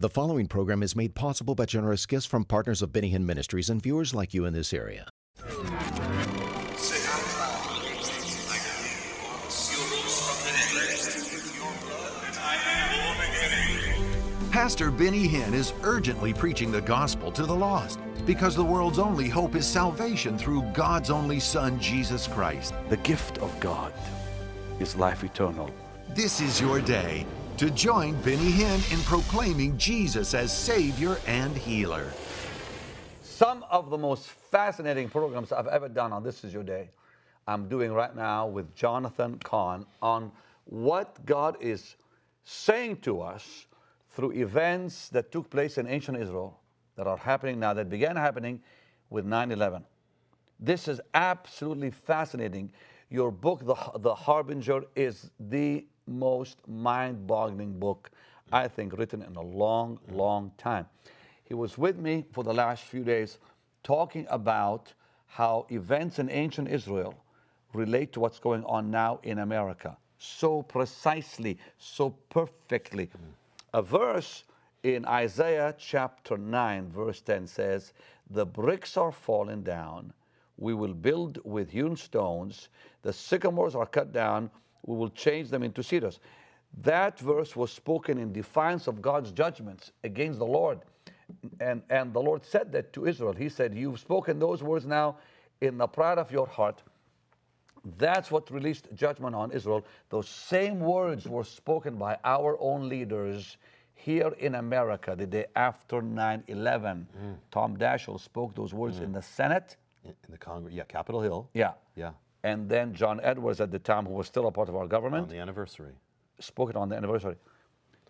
The following program is made possible by generous gifts from partners of Benny Hinn Ministries and viewers like you in this area. Pastor Benny Hinn is urgently preaching the gospel to the lost because the world's only hope is salvation through God's only Son, Jesus Christ. The gift of God is life eternal. This is your day to join Benny Hinn in proclaiming Jesus as Savior and Healer. Some of the most fascinating programs I've ever done on This Is Your Day, I'm doing right now with Jonathan Cahn on what God is saying to us through events that took place in ancient Israel that are happening now, that began happening with 9/11. This is absolutely fascinating. Your book, The Harbinger, is the most mind-boggling book, I think, written in a long, long time. He was with me for the last few days talking about how events in ancient Israel relate to what's going on now in America so precisely, so perfectly. A verse in Isaiah chapter 9, verse 10 says, "The bricks are falling down, we will build with hewn stones, the sycamores are cut down, we will change them into cedars." That verse was spoken in defiance of God's judgments against the Lord. And the Lord said that to Israel. He said, "You've spoken those words now in the pride of your heart." That's what released judgment on Israel. Those same words were spoken by our own leaders here in America the day after 9/11. Tom Daschle spoke those words in the Senate. In the Congress, yeah, Capitol Hill. Yeah. Yeah. And then John Edwards at the time, who was still a part of our government, On the anniversary. spoke it on the anniversary.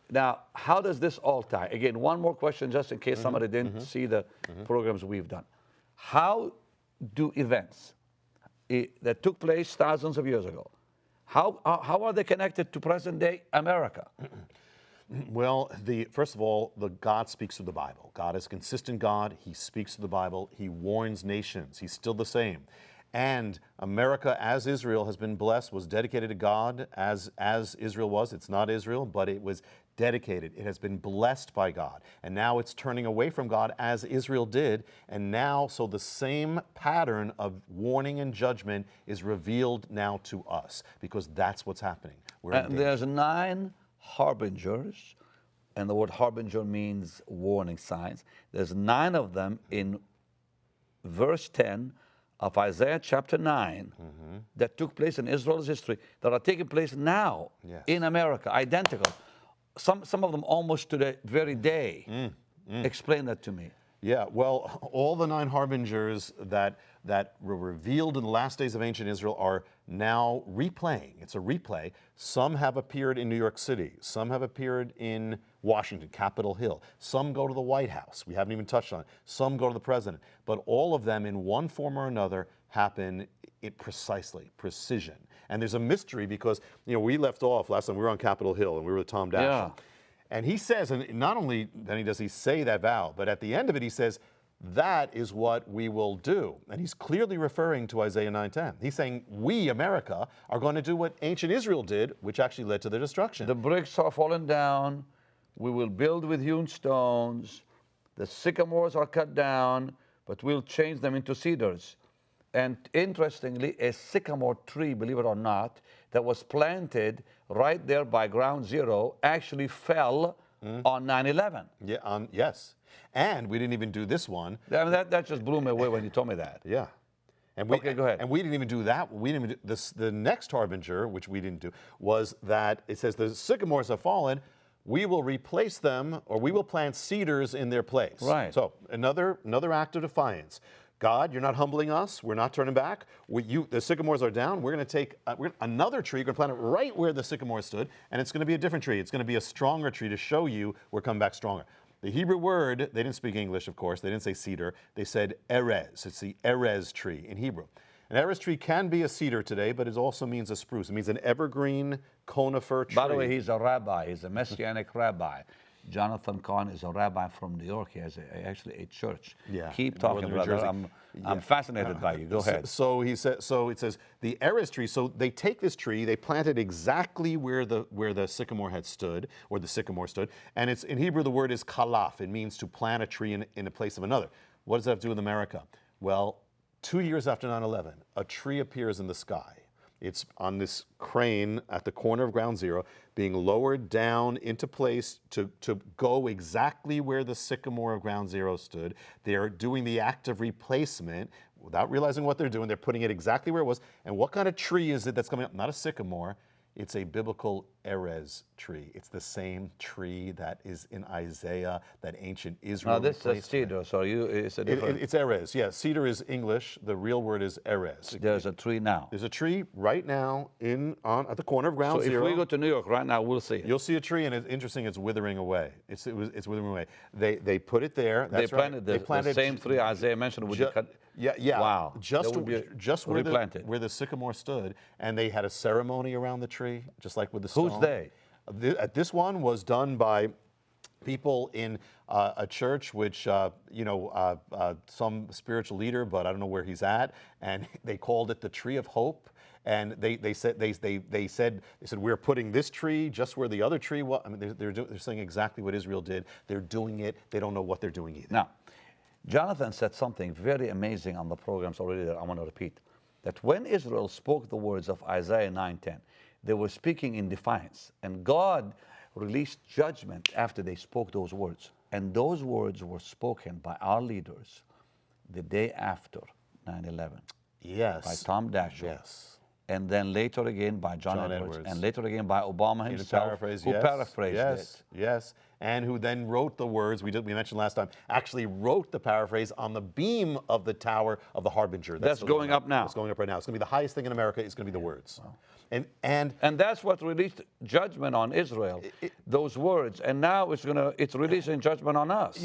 Now, how does this all tie? Again, one more question, just in case somebody didn't see the programs we've done. How do events that took place thousands of years ago, how are they connected to present-day America? Well, first of all, God speaks through the Bible. God is a consistent God. He speaks through the Bible. He warns nations. He's still the same. And America, as Israel, has been blessed, was dedicated to God as Israel was. It's not Israel, but it was dedicated. It has been blessed by God. And now it's turning away from God as Israel did. And now, so the same pattern of warning and judgment is revealed now to us, because that's what's happening. And there's 9 harbingers, and the word harbinger means warning signs. There's 9 of them in verse 10 of Isaiah chapter 9 that took place in Israel's history, that are taking place now in America, identical. Some of them almost to the very day. Explain that to me. Yeah, well, all the 9 harbingers that were revealed in the last days of ancient Israel are now replaying. It's a replay. Some have appeared in New York City. Some have appeared in Washington, Capitol Hill. Some go to the White House. We haven't even touched on it. Some go to the president. But all of them, in one form or another, happen precisely, precision. And there's a mystery because, we left off last time. We were on Capitol Hill and we were with Tom Daschle. Yeah. And he says, and not only then does he say that vow, but at the end of it he says, that is what we will do. And he's clearly referring to Isaiah 9:10. He's saying, we, America, are going to do what ancient Israel did, which actually led to their destruction. The bricks are fallen down. We will build with hewn stones. The sycamores are cut down, but we'll change them into cedars. And interestingly, a sycamore tree, believe it or not, that was planted right there by ground zero actually fell on 9/11. Yeah, yes. And we didn't even do this one. I mean, that just blew me away when you told me that. Yeah. And okay, go ahead. And we didn't even do that. We didn't even do this. The next harbinger, which we didn't do, was that it says the sycamores have fallen. We will replace them, or we will plant cedars in their place. Right. So another act of defiance. God, you're not humbling us. We're not turning back. The sycamores are down. We're going to take another tree. We're going to plant it right where the sycamore stood, and it's going to be a different tree. It's going to be a stronger tree to show you we're coming back stronger. The Hebrew word, they didn't speak English, of course. They didn't say cedar. They said erez. It's the erez tree in Hebrew. An erez tree can be a cedar today, but it also means a spruce. It means an evergreen conifer tree. By the way, he's a rabbi. He's a messianic rabbi. Jonathan Cahn is a rabbi from New York. He has actually a church. Yeah, Keep in talking, northern New brother. Jersey. I'm fascinated by you. Go ahead. So he said. So it says the Erez tree. So they take this tree, they plant it exactly where the sycamore had stood, or the sycamore stood, and it's in Hebrew. The word is kalaf. It means to plant a tree in a place of another. What does that have to do with America? Well, 2 years after 9/11, a tree appears in the sky. It's on this crane at the corner of Ground Zero, being lowered down into place to go exactly where the sycamore of Ground Zero stood. They're doing the act of replacement without realizing what they're doing. They're putting it exactly where it was. And what kind of tree is it that's coming up? Not a sycamore. It's a biblical Erez tree. It's the same tree that is in Isaiah, that ancient Israel. Now, this is cedar, so it's a different... It's Erez, yeah. Cedar is English. The real word is Erez. There's a tree now. There's a tree right now at the corner of Ground So Zero. if we go to New York right now, we'll see it. You'll see a tree, and it's interesting. It's withering away. It's withering away. They put it there. That's planted right. the same tree Isaiah mentioned with the cut. Yeah. Wow. Just where replanted. where the sycamore stood, and they had a ceremony around the tree, just like with the stone. Who's they? This one was done by people in a church, which some spiritual leader, but I don't know where he's at, and they called it the Tree of Hope. And they said we're putting this tree just where the other tree was. I mean, they're saying exactly what Israel did. They're doing it. They don't know what they're doing either. Now, Jonathan said something very amazing on the programs already that I want to repeat. That when Israel spoke the words of Isaiah 9:10, they were speaking in defiance, and God released judgment after they spoke those words. And those words were spoken by our leaders the day after 9/11. Yes. By Tom Daschle. Yes. And then later again by John Edwards. And later again by Obama himself, who paraphrased it. Yes, and who then wrote the words we mentioned last time, actually wrote the paraphrase on the beam of the tower of the Harbinger. That's going up now. It's going up right now. It's going to be the highest thing in America. It's going to be the words. Wow. And that's what released judgment on Israel, those words, and now it's releasing judgment on us.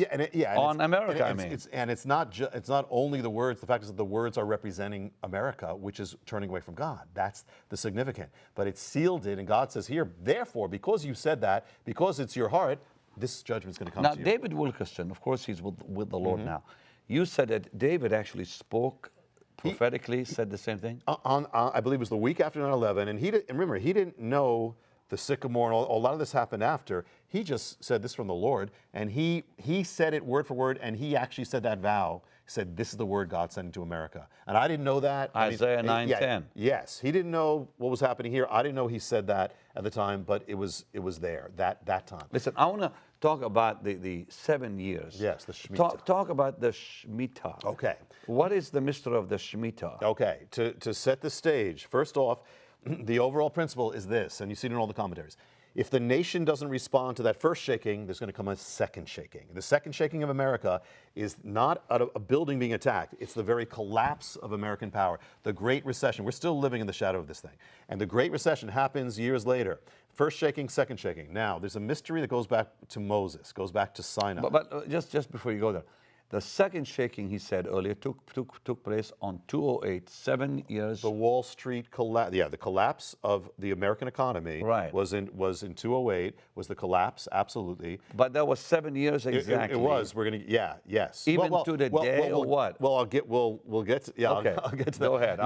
On America. It's not only the words. The fact is that the words are representing America, which is turning away from God. That's the significant. But it sealed it, and God says here, therefore, because you said that, because it's your heart, this judgment is going to come to you. Now, David Wilkerson, of course, he's with the Lord now. You said that David actually spoke prophetically, said the same thing? I believe it was the week after 9/11, and remember, he didn't know the sycamore, and a lot of this happened after. He just said this from the Lord, and he said it word for word, and he actually said that vow. He said, this is the word God sent to America. And I didn't know that. Isaiah 9:10. Yes, he didn't know what was happening here. I didn't know he said that at the time, but it was there, that time. Listen, I want to talk about the 7 years. Yes, the Shemitah. Talk about the Shemitah. Okay. What is the mystery of the Shemitah? Okay, to set the stage, first off, the overall principle is this, and you see it in all the commentaries. If the nation doesn't respond to that first shaking, there's going to come a second shaking. The second shaking of America is not a building being attacked. It's the very collapse of American power. The Great Recession. We're still living in the shadow of this thing. And the Great Recession happens years later. First shaking, second shaking. Now, there's a mystery that goes back to Moses, goes back to Sinai. But just before you go there, the second shaking, he said earlier, took place on 208, 7 years. The Wall Street collapse. Yeah, the collapse of the American economy was in 208. Was the collapse, absolutely. But that was 7 years exactly. It was. We're gonna. Yeah. Yes. Even to the day or what? Well, we'll get to. Yeah. Okay. I'll get to that. Go ahead.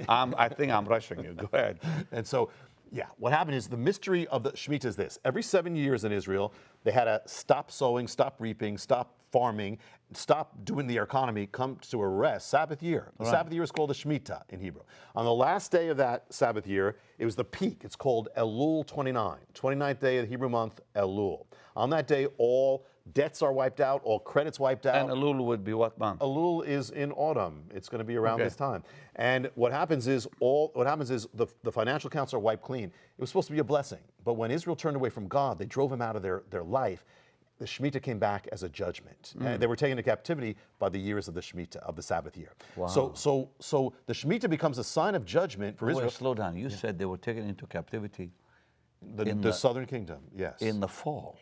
I think I'm rushing you. Go ahead. And so. Yeah, what happened is the mystery of the Shemitah is this. Every 7 years in Israel, they had to stop sowing, stop reaping, stop farming, stop doing the economy, come to a rest, Sabbath year. The Sabbath year is called the Shemitah in Hebrew. On the last day of that Sabbath year, it was the peak. It's called Elul 29, 29th day of the Hebrew month, Elul. On that day, all debts are wiped out, all credits wiped out. And Elul would be what month? Elul is in autumn. It's going to be around this time. And what happens is the financial accounts are wiped clean. It was supposed to be a blessing, but when Israel turned away from God, they drove him out of their life. The Shemitah came back as a judgment. And they were taken into captivity by the years of the Shemitah, of the Sabbath year. Wow. So the Shemitah becomes a sign of judgment for Israel. Wait, slow down. You said they were taken into captivity. The southern kingdom, yes. In the fall.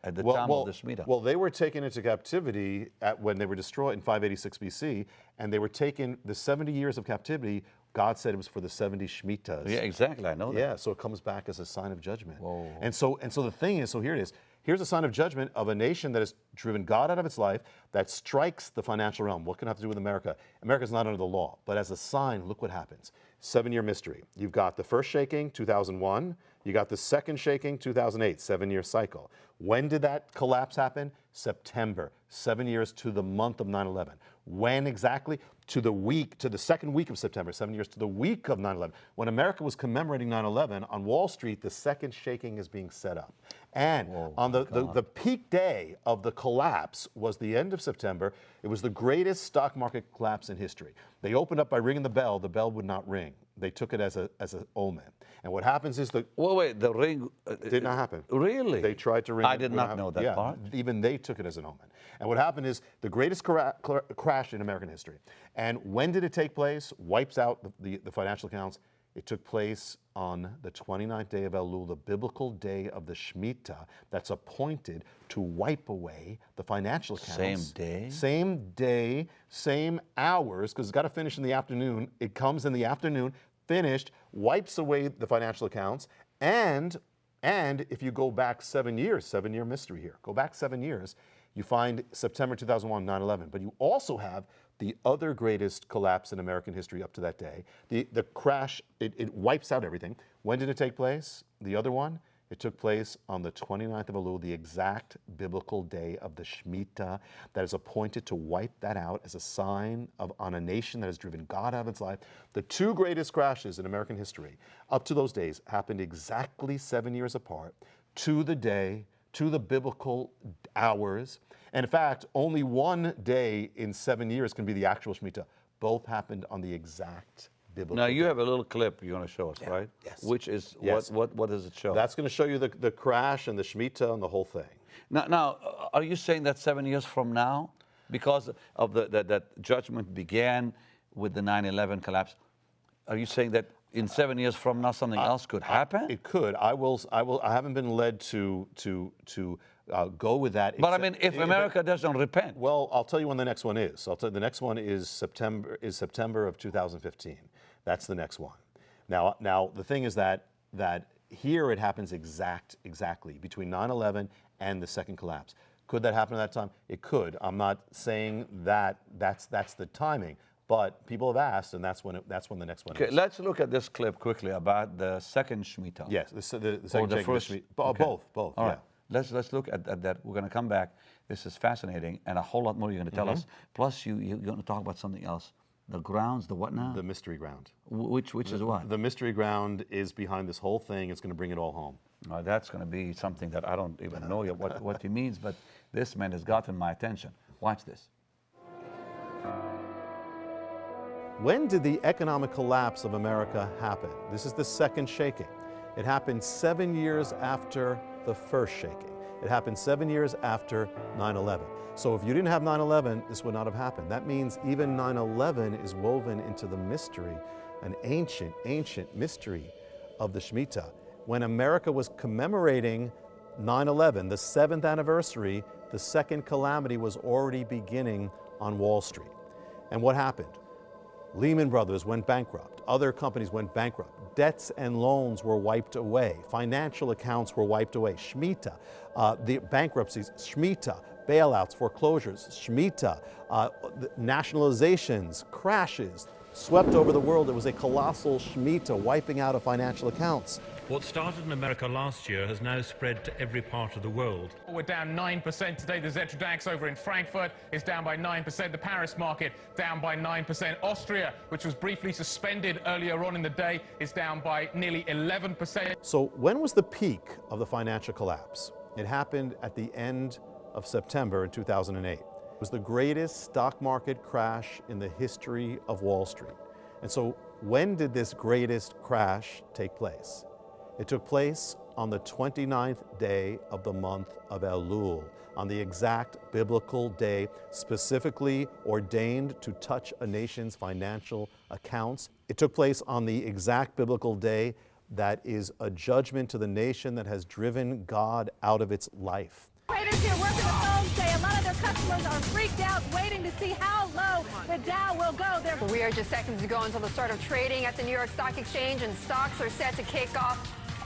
At the time of the Shemitah. Well, they were taken into captivity when they were destroyed in 586 BC, and they were taken, the 70 years of captivity, God said it was for the 70 Shemitahs. Yeah, exactly, I know that. Yeah, so it comes back as a sign of judgment. Whoa. And so the thing is, so here it is, here's a sign of judgment of a nation that has driven God out of its life, that strikes the financial realm. What can it have to do with America? America's not under the law, but as a sign, look what happens. 7-year mystery. You've got the first shaking, 2001. You got the second shaking, 2008, 7-year cycle. When did that collapse happen? September, 7 years to the month of 9/11. When exactly? To the second week of September, 7 years to the week of 9/11. When America was commemorating 9/11, on Wall Street, the second shaking is being set up. And on the peak day of the collapse was the end of September. It was the greatest stock market collapse in history. They opened up by ringing the bell would not ring. They took it as an omen. And what happens is Wait, the ring did not happen. Really? They tried to ring. I did not know that part. Even they took it as an omen. And what happened is the greatest crash in American history. And when did it take place? Wipes out the financial accounts. It took place on the 29th day of Elul, the biblical day of the Shemitah, that's appointed to wipe away the financial accounts. Same day? Same day, same hours, because it's got to finish in the afternoon. It comes in the afternoon, finished, wipes away the financial accounts, and if you go back 7 years, 7-year mystery here, go back 7 years, you find September 2001, 9/11. But you also have the other greatest collapse in American history up to that day. The crash, it wipes out everything. When did it take place? The other one? It took place on the 29th of Elul, the exact biblical day of the Shemitah that is appointed to wipe that out as a sign on a nation that has driven God out of its life. The two greatest crashes in American history up to those days happened exactly 7 years apart, to the day, to the biblical hours. And in fact, only one day in 7 years can be the actual Shemitah. Both happened on the exact biblical Now, you day. have a little clip you're going to show us, right? Yes. Which is, Yes. what does it show? That's going to show you the crash and the Shemitah and the whole thing. Now, are you saying that 7 years from now, because of that judgment began with the 9/11 collapse, are you saying that in 7 years from now something else could happen? It could. I haven't been led to go with that. But I mean, if America doesn't repent. Well, I'll tell you when the next one is. I'll tell you the next one is September of 2015. That's the next one. Now the thing is that here it happens exactly between 9/11 and the second collapse. Could that happen at that time? It could. I'm not saying that that's the timing, but people have asked, and that's when the next one Okay, is. let's look at this clip quickly about the second Shemitah. Yes, the second Or the Shemitah. first. Both. All yeah. right. Let's look at that. We're going to come back. This is fascinating, and a whole lot more you're going to tell us. Plus, you're going to talk about something else. The grounds, the what now? The mystery ground. Which is what? The mystery ground is behind this whole thing. It's going to bring it all home. That's going to be something that I don't even know yet what he means, but this man has gotten my attention. Watch this. When did the economic collapse of America happen? This is the second shaking. It happened 7 years after the first shaking. It happened 7 years after 9/11. So if you didn't have 9/11, this would not have happened. That means even 9/11 is woven into the mystery, an ancient mystery of the Shemitah. When America was commemorating 9/11, the 7th anniversary, the second calamity was already beginning on Wall Street. And what happened? Lehman Brothers went bankrupt. Other companies went bankrupt. Debts and loans were wiped away. Financial accounts were wiped away. Shemitah, the bankruptcies, Shemitah, bailouts, foreclosures, Shemitah, nationalizations, crashes, swept over the world. It was a colossal Shemitah wiping out of financial accounts. What started in America last year has now spread to every part of the world. We're down 9% today. The Xetra DAX over in Frankfurt is down by 9%. The Paris market down by 9%. Austria, which was briefly suspended earlier on in the day, is down by nearly 11%. So when was the peak of the financial collapse? It happened at the end of September in 2008. It was the greatest stock market crash in the history of Wall Street. And so when did this greatest crash take place? It took place on the 29th day of the month of Elul, on the exact biblical day specifically ordained to touch a nation's financial accounts. It took place on the exact biblical day that is a judgment to the nation that has driven God out of its life. Traders here working the phones say a lot of their customers are freaked out, waiting to see how low the Dow will go. We are just seconds to go until the start of trading at the New York Stock Exchange, and stocks are set to kick off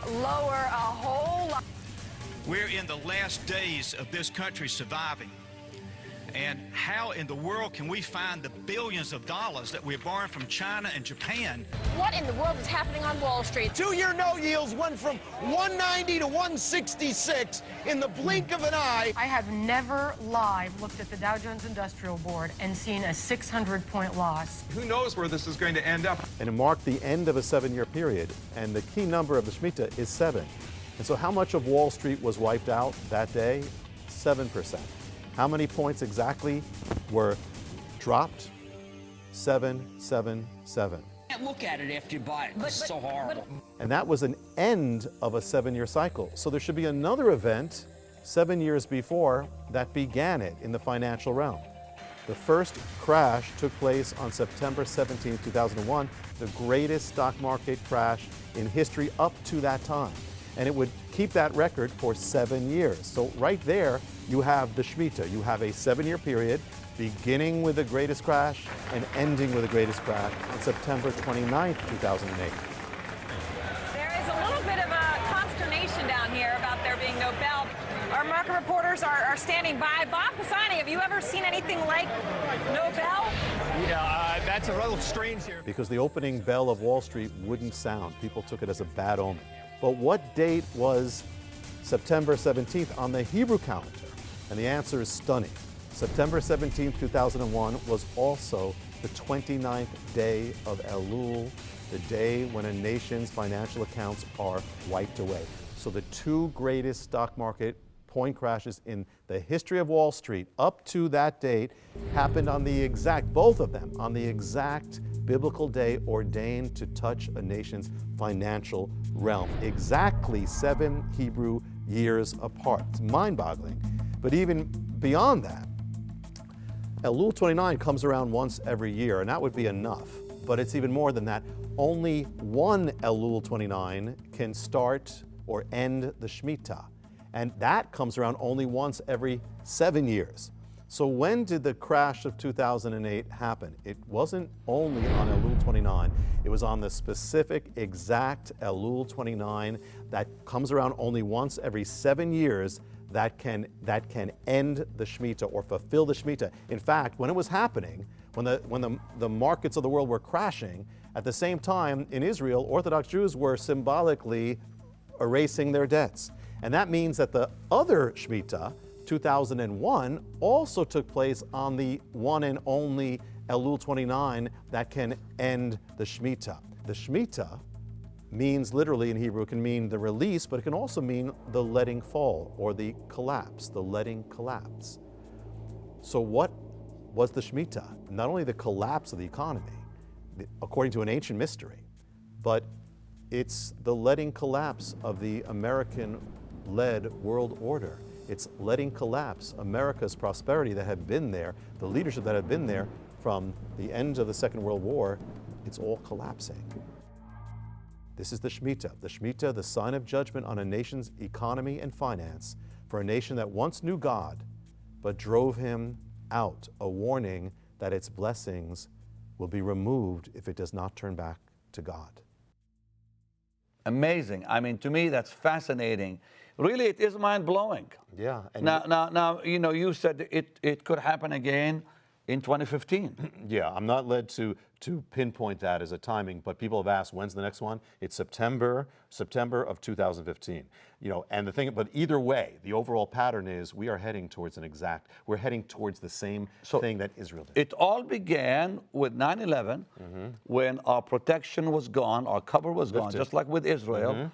lower a whole lot. We're in the last days of this country surviving. And how in the world can we find the billions of dollars that we're borrowing from China and Japan? What in the world is happening on Wall Street? Two-year note yields went from 190 to 166 in the blink of an eye. I have never live looked at the Dow Jones Industrial Board and seen a 600-point loss. Who knows where this is going to end up? And it marked the end of a 7-year period, and the key number of the Shemitah is 7. And so how much of Wall Street was wiped out that day? 7%. How many points exactly were dropped? 777. Can't look at it after you buy it. It's so horrible. And that was an end of a 7-year cycle. So there should be another event 7 years before that began it in the financial realm. The first crash took place on September 17, 2001, the greatest stock market crash in history up to that time. And it would keep that record for 7 years. So right there, you have the Shemitah. You have a 7-year period beginning with the greatest crash and ending with the greatest crash on September 29, 2008. There is a little bit of a consternation down here about there being no bell. Our market reporters are standing by. Bob Pisani, have you ever seen anything like no bell? Yeah, that's a little strange here. Because the opening bell of Wall Street wouldn't sound. People took it as a bad omen. But what date was September 17th on the Hebrew calendar? And the answer is stunning. September 17, 2001 was also the 29th day of Elul, the day when a nation's financial accounts are wiped away. So the two greatest stock market point crashes in the history of Wall Street up to that date happened on the exact, both of them, on the exact biblical day ordained to touch a nation's financial realm. Exactly 7 Hebrew years apart. It's mind-boggling. But even beyond that, Elul 29 comes around once every year, and that would be enough. But it's even more than that. Only one Elul 29 can start or end the Shemitah. And that comes around only once every 7 years. So when did the crash of 2008 happen? It wasn't only on Elul 29, it was on the specific exact Elul 29 that comes around only once every 7 years that can end the Shemitah or fulfill the Shemitah. In fact, when it was happening, when the markets of the world were crashing, at the same time in Israel, Orthodox Jews were symbolically erasing their debts. And that means that the other Shemitah, 2001, also took place on the one and only Elul 29 that can end the Shemitah. The Shemitah means literally in Hebrew, it can mean the release, but it can also mean the letting fall or the collapse, the letting collapse. So what was the Shemitah? Not only the collapse of the economy, according to an ancient mystery, but it's the letting collapse of the American-led world order. It's letting collapse America's prosperity that had been there, the leadership that had been there from the end of the Second World War. It's all collapsing. This is the Shemitah, the sign of judgment on a nation's economy and finance, for a nation that once knew God, but drove him out, a warning that its blessings will be removed if it does not turn back to God. Amazing. I mean, to me, that's fascinating. Really, it is mind-blowing. Yeah. And now, you know, you said it could happen again in 2015. Yeah, I'm not led to pinpoint that as a timing, but people have asked, when's the next one? It's September of 2015. You know, and the thing, but either way, the overall pattern is we're heading towards the same thing that Israel did. It all began with 9/11, when our protection was gone, our cover was gone, just like with Israel.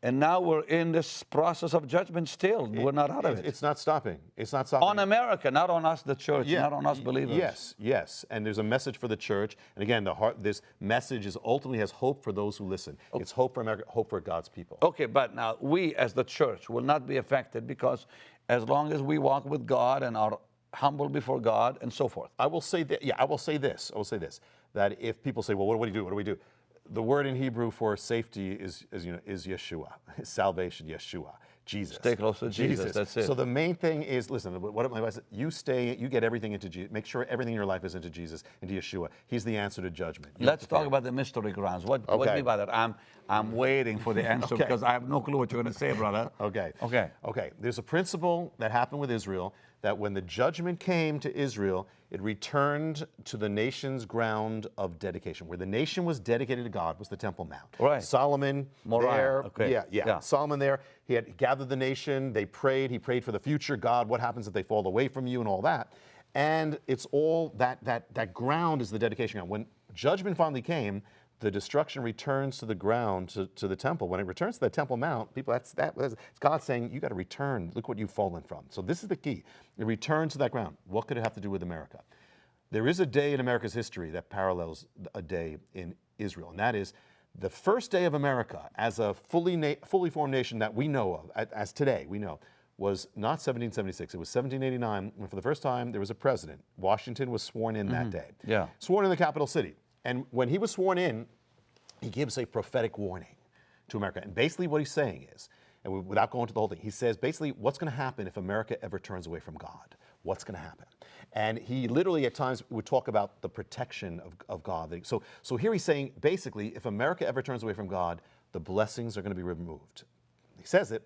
And now we're in this process of judgment still. We're not out of it. It's not stopping. It's not stopping. On America, not on us, the church, not on us believers. Yes. And there's a message for the church. And again, this message ultimately has hope for those who listen. Okay. It's hope for America, hope for God's people. Okay, but now we as the church will not be affected because as long as we walk with God and are humble before God and so forth. I will say this, that if people say, well, what do we do? The word in Hebrew for safety is Yeshua, salvation, Yeshua. Jesus. Stay close to Jesus. That's it. So the main thing is, listen, what my wife said, you get everything into Jesus. Make sure everything in your life is into Jesus, into Yeshua. He's the answer to judgment. Let's talk about the mystery grounds. What do you mean by that? I'm waiting for the answer because I have no clue what you're going to say, brother. Okay. There's a principle that happened with Israel that when the judgment came to Israel, it returned to the nation's ground of dedication. Where the nation was dedicated to God was the Temple Mount. Right. Solomon Moriah. there. Yeah. Solomon there. He had gathered the nation. They prayed. He prayed for the future. God, what happens if they fall away from you and all that? And it's all that ground is the dedication ground. When judgment finally came, the destruction returns to the ground, to the temple. When it returns to the Temple Mount, people, it's God saying, you got to return. Look what you've fallen from. So this is the key. It returns to that ground. What could it have to do with America? There is a day in America's history that parallels a day in Israel, and that is the first day of America as a fully formed nation that we know of, as today we know, was not 1776. It was 1789 when for the first time there was a president. Washington was sworn in that day. Yeah. Sworn in the capital city. And when he was sworn in, he gives a prophetic warning to America. And basically what he's saying is, and without going to the whole thing, he says basically what's going to happen if America ever turns away from God? What's going to happen? And he literally at times would talk about the protection of God. So here he's saying basically if America ever turns away from God, the blessings are going to be removed. He says it.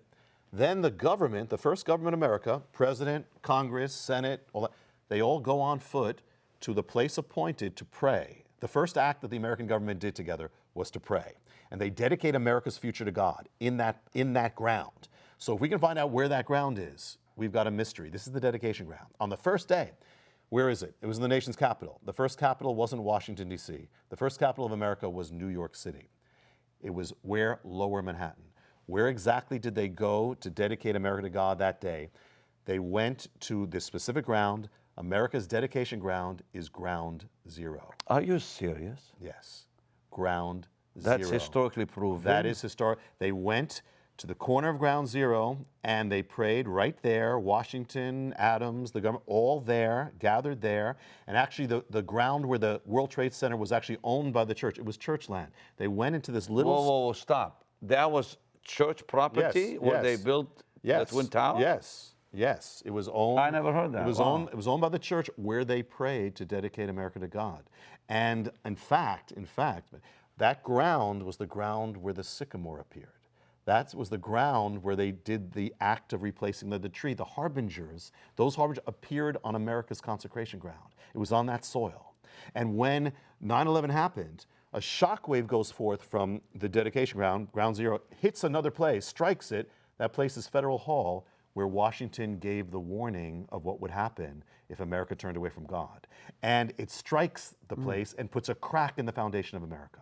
Then the government, the first government of America, President, Congress, Senate, all that, they all go on foot to the place appointed to pray. The first act that the American government did together was to pray. And they dedicate America's future to God in that ground. So if we can find out where that ground is, we've got a mystery. This is the dedication ground. On the first day, where is it? It was in the nation's capital. The first capital wasn't Washington, D.C. The first capital of America was New York City. It was where? Lower Manhattan. Where exactly did they go to dedicate America to God that day? They went to this specific ground. America's dedication ground is ground zero. Are you serious? Yes. Ground zero. That's zero. Historically proven. That is historic. They went to the corner of ground zero and they prayed right there. Washington, Adams, the government, all there, gathered there. And actually the ground where the World Trade Center was actually owned by the church. It was church land. They went into this little... Whoa, stop. That was church property where they built the Twin Towers? Yes, it was owned. I never heard that. It was owned by the church where they prayed to dedicate America to God. And in fact, that ground was the ground where the sycamore appeared. That was the ground where they did the act of replacing the tree. The harbingers, those harbingers appeared on America's consecration ground. It was on that soil. And when 9/11 happened, a shockwave goes forth from the dedication ground, ground zero, hits another place, strikes it. That place is Federal Hall, where Washington gave the warning of what would happen if America turned away from God. And it strikes the place and puts a crack in the foundation of America.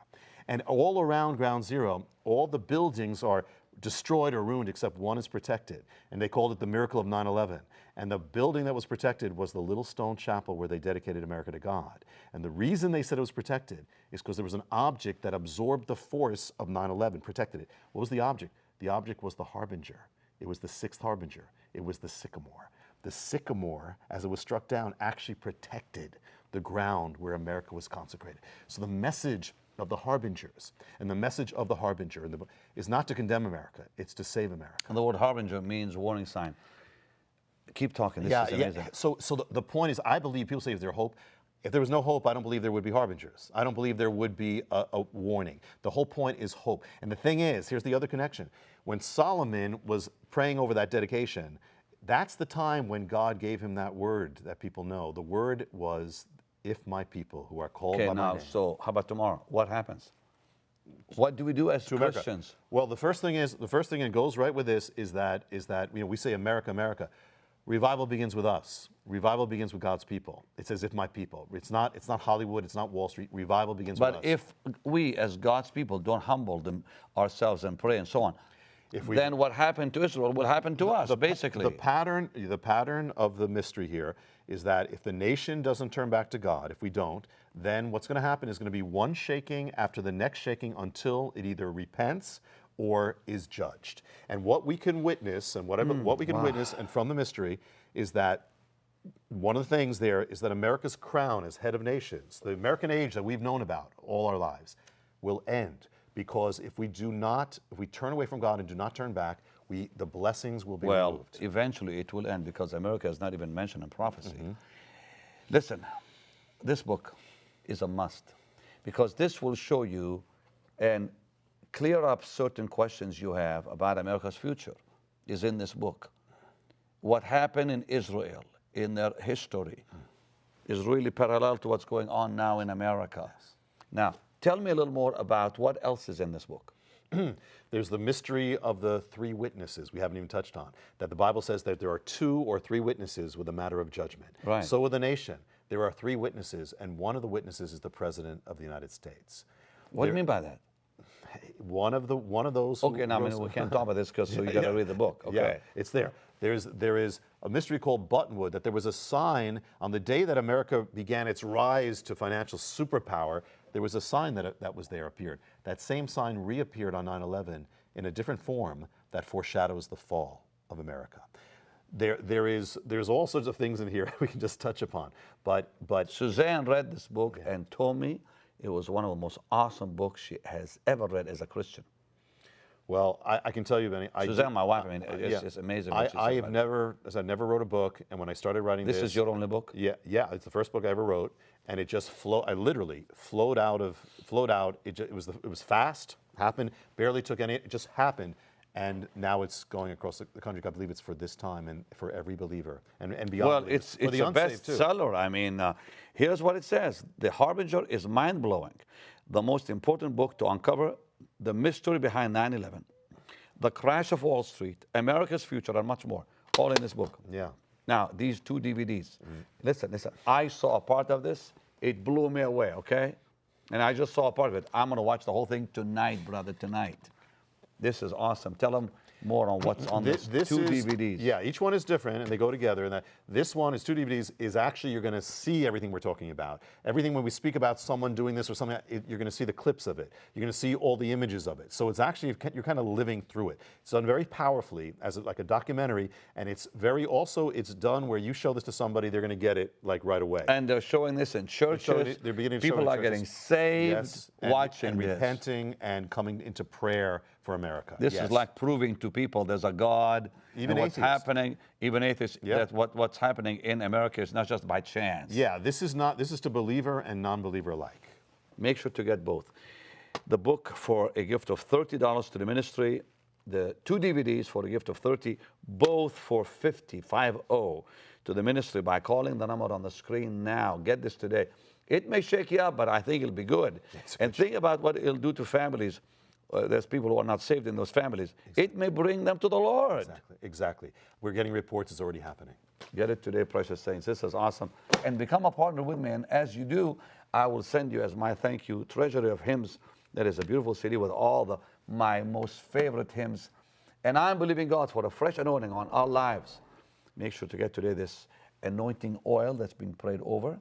And all around ground zero, all the buildings are destroyed or ruined except one is protected. And they called it the miracle of 9/11. And the building that was protected was the little stone chapel where they dedicated America to God. And the reason they said it was protected is because there was an object that absorbed the force of 9/11, protected it. What was the object? The object was the Harbinger. It was the sixth harbinger. It was the sycamore. The sycamore, as it was struck down, actually protected the ground where America was consecrated. So the message of the harbingers and the message of the harbinger is not to condemn America, it's to save America. And the word harbinger means warning sign. Keep talking. This is amazing. So the point is, I believe people say if there's hope. If there was no hope, I don't believe there would be harbingers. I don't believe there would be a warning. The whole point is hope. And the thing is, here's the other connection. When Solomon was praying over that dedication, that's the time when God gave him that word that people know. The word was, if my people who are called by my name. So how about tomorrow? What happens? What do we do as Christians? Well, the first thing that goes right with this is that we say America, America. Revival begins with us. Revival begins with God's people. It says, if my people. It's not Hollywood, it's not Wall Street. Revival begins with us. But if we as God's people don't humble ourselves and pray and so on, then what happened to Israel will happen to us, basically. The pattern of the mystery here is that if the nation doesn't turn back to God, if we don't, then what's going to happen is going to be one shaking after the next shaking until it either repents or is judged. And what we can witness, and what we can witness, and from the mystery, is that one of the things there is that America's crown as head of nations, the American age that we've known about all our lives, will end. Because if we turn away from God and do not turn back, the blessings will be Well, removed. eventually it will end because America is not even mentioned in prophecy. Listen, this book is a must because this will show you and clear up certain questions you have about America's future is in this book. What happened in Israel in their history is really parallel to what's going on now in America. Now, tell me a little more about what else is in this book. There's the mystery of the three witnesses we haven't even touched on. That the Bible says that there are 2 or 3 witnesses with a matter of judgment. Right. So with the nation, there are 3 witnesses, and one of the witnesses is the President of the United States. What do you mean by that? One of those. Okay, now I mean, we can't talk about this because so you got to read the book. Okay. Yeah, it's there. There is a mystery called Buttonwood, that there was a sign on the day that America began its rise to financial superpower. There was a sign that was there, appeared. That same sign reappeared on 9/11 in a different form that foreshadows the fall of America. There's all sorts of things in here we can just touch upon. But Suzanne read this book and told me it was one of the most awesome books she has ever read as a Christian. Well, I can tell you, Benny. Suzanne, my wife, I mean, it's amazing. What I have never wrote a book, and when I started writing this. This is your only book? Yeah, it's the first book I ever wrote, and it just I literally flowed out. It was fast, happened, barely took any, it just happened. And now it's going across the country. I believe it's for this time and for every believer and beyond. Well, it's a bestseller. I mean, here's what it says. The Harbinger is mind-blowing. The most important book to uncover the mystery behind 9/11, the crash of Wall Street, America's future, and much more. All in this book. Yeah. Now, these 2 DVDs. Listen. I saw a part of this. It blew me away, okay? And I just saw a part of it. I'm going to watch the whole thing tonight, brother, tonight. This is awesome. Tell them more on what's on this 2 DVDs. Yeah, each one is different, and they go together. And this one is 2 DVDs. Is actually you're going to see everything we're talking about. Everything when we speak about someone doing this or something, you're going to see the clips of it. You're going to see all the images of it. So it's actually you're kind of living through it. It's done very powerfully as like a documentary, and it's done where you show this to somebody, they're going to get it like right away. And they're showing this in churches. They're beginning to People show are getting saved, yes, watching and this. repenting and coming into prayer for America. This is like proving to people there's a God. Even and what's atheists. happening, even atheists, that what's happening in America is not just by chance. Yeah, this is to believer and non-believer alike. Make sure to get both. The book for a gift of $30 to the ministry, the 2 DVDs for a gift of $30, both for $50 to the ministry by calling the number on the screen now. Get this today. It may shake you up, but I think it'll be good. And think about what it'll do to families. There's people who are not saved in those families. Exactly. It may bring them to the Lord. Exactly. We're getting reports it's already happening. Get it today, precious saints. This is awesome. And become a partner with me. And as you do, I will send you as my thank you treasury of hymns. That is a beautiful CD with all my most favorite hymns. And I'm believing God for a fresh anointing on our lives. Make sure to get today this anointing oil that's been prayed over.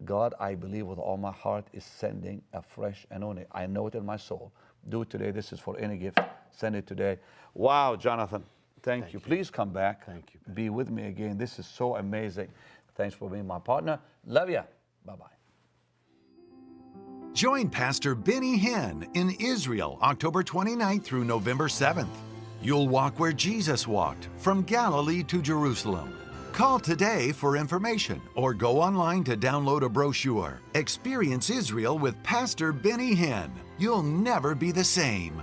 God, I believe with all my heart, is sending a fresh anointing. I know it in my soul. Do it today. This is for any gift. Send it today. Wow, Jonathan. Thank you. Please come back. Thank you. Be with me again. This is so amazing. Thanks for being my partner. Love ya. Bye-bye. Join Pastor Benny Hinn in Israel, October 29th through November 7th. You'll walk where Jesus walked, from Galilee to Jerusalem. Call today for information or go online to download a brochure. Experience Israel with Pastor Benny Hinn. You'll never be the same.